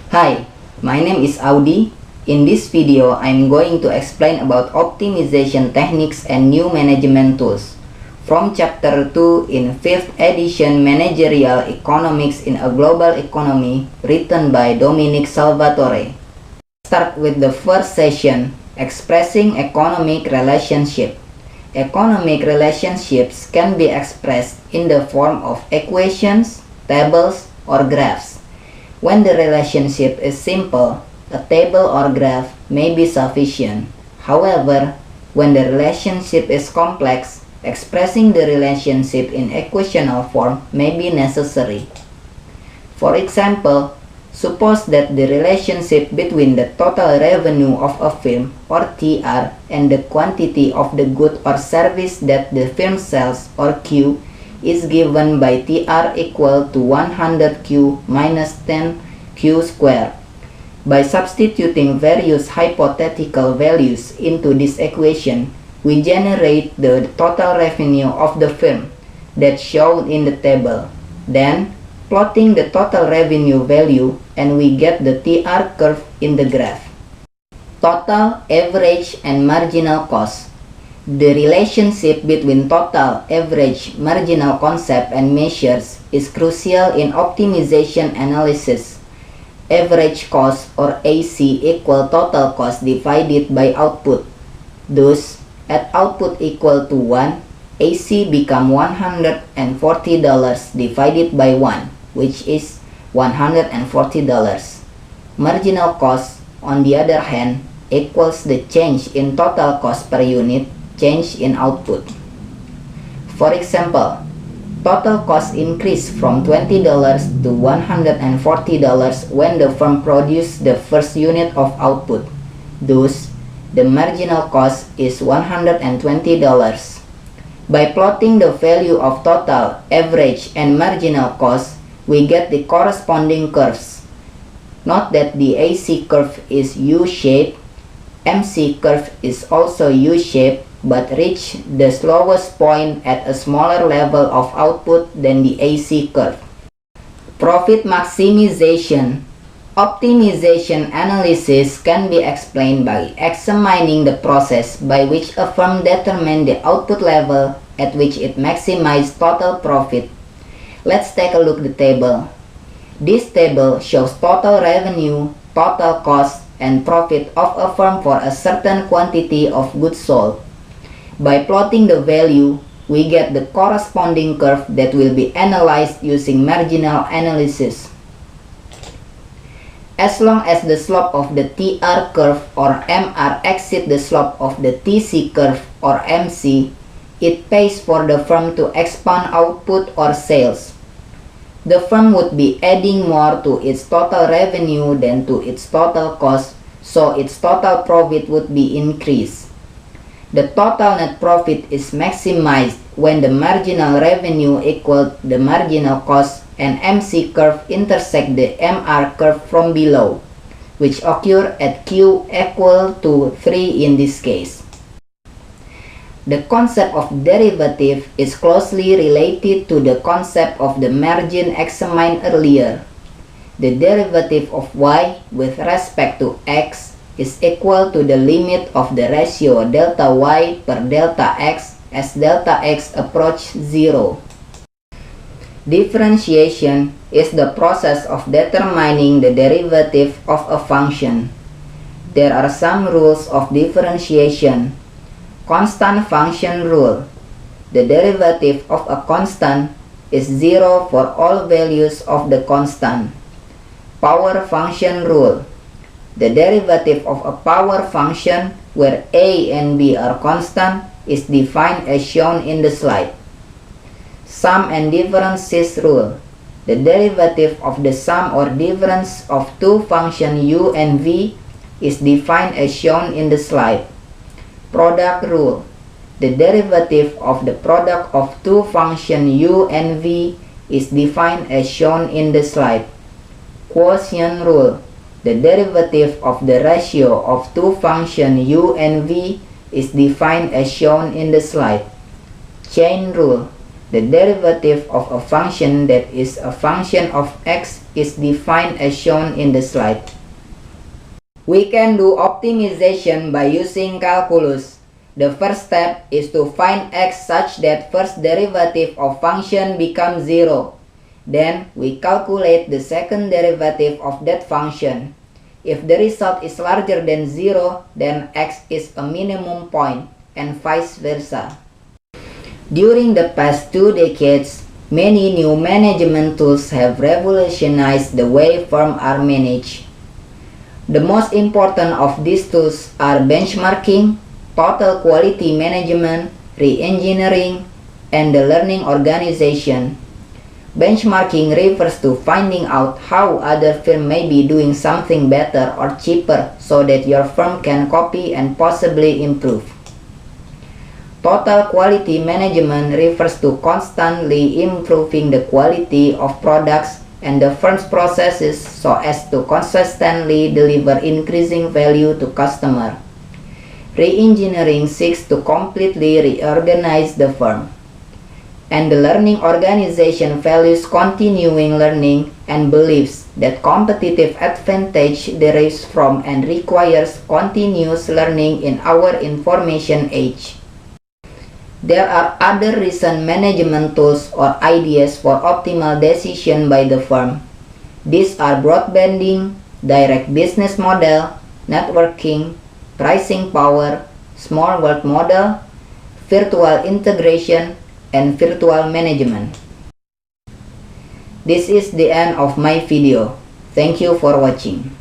Hi, my name is Audi. In this video, I'm going to explain about optimization techniques and new management tools from Chapter 2 in 5th edition Managerial Economics in a Global Economy, written by Dominic Salvatore. Start with the first session, Expressing Economic Relationship. Economic relationships can be expressed in the form of equations, tables, or graphs. When the relationship is simple, a table or graph may be sufficient. However, when the relationship is complex, expressing the relationship in equational form may be necessary. For example, suppose that the relationship between the total revenue of a firm or TR and the quantity of the good or service that the firm sells or Q is given by TR equal to 100Q minus 10Q squared. By substituting various hypothetical values into this equation, we generate the total revenue of the firm that's shown in the table. Then, plotting the total revenue value and we get the TR curve in the graph. Total, average, and marginal cost. The relationship between total, average, marginal concept and measures is crucial in optimization analysis. Average cost or AC equal total cost divided by output. Thus, at output equal to 1, AC become $140 divided by 1, which is $140. Marginal cost, on the other hand, equals the change in total cost per unit change in output. For example, total cost increased from $20 to $140 when the firm produced the first unit of output. Thus, the marginal cost is $120. By plotting the value of total, average, and marginal cost, we get the corresponding curves. Note that the AC curve is U-shaped, MC curve is also U-shaped, but reach the slowest point at a smaller level of output than the AC curve. Profit maximization. Optimization analysis can be explained by examining the process by which a firm determines the output level at which it maximizes total profit. Let's take a look at the table. This table shows total revenue, total cost, and profit of a firm for a certain quantity of goods sold. By plotting the value, we get the corresponding curve that will be analyzed using marginal analysis. As long as the slope of the TR curve or MR exceeds the slope of the TC curve or MC, it pays for the firm to expand output or sales. The firm would be adding more to its total revenue than to its total cost, so its total profit would be increased. The total net profit is maximized when the marginal revenue equals the marginal cost and MC curve intersect the MR curve from below, which occur at Q equal to 3 in this case. The concept of derivative is closely related to the concept of the margin examined earlier. The derivative of y with respect to x is equal to the limit of the ratio delta y per delta x as delta x approaches 0. Differentiation is the process of determining the derivative of a function. There are some rules of differentiation. Constant function rule. The derivative of a constant is 0 for all values of the constant. Power function rule. The derivative of a power function where a and b are constant is defined as shown in the slide. Sum and differences rule. The derivative of the sum or difference of two functions u and v is defined as shown in the slide. Product rule. The derivative of the product of two functions u and v is defined as shown in the slide. Quotient rule. The derivative of the ratio of two functions u and v is defined as shown in the slide. Chain rule. The derivative of a function that is a function of x is defined as shown in the slide. We can do optimization by using calculus. The first step is to find x such that first derivative of function becomes 0. Then we calculate the second derivative of that function. If the result is larger than 0, then x is a minimum point, and vice versa. During the past 2 decades, many new management tools have revolutionized the way firms are managed. The most important of these tools are benchmarking, total quality management, re-engineering, and the learning organization. Benchmarking refers to finding out how other firms may be doing something better or cheaper so that your firm can copy and possibly improve. Total quality management refers to constantly improving the quality of products and the firm's processes so as to consistently deliver increasing value to customers. Re-engineering seeks to completely reorganize the firm. And the learning organization values continuing learning and believes that competitive advantage derives from and requires continuous learning in our information age. There are other recent management tools or ideas for optimal decision by the firm. These are broadbanding, direct business model, networking, pricing power, small world model, virtual integration, and virtual management. This is the end of my video. Thank you for watching.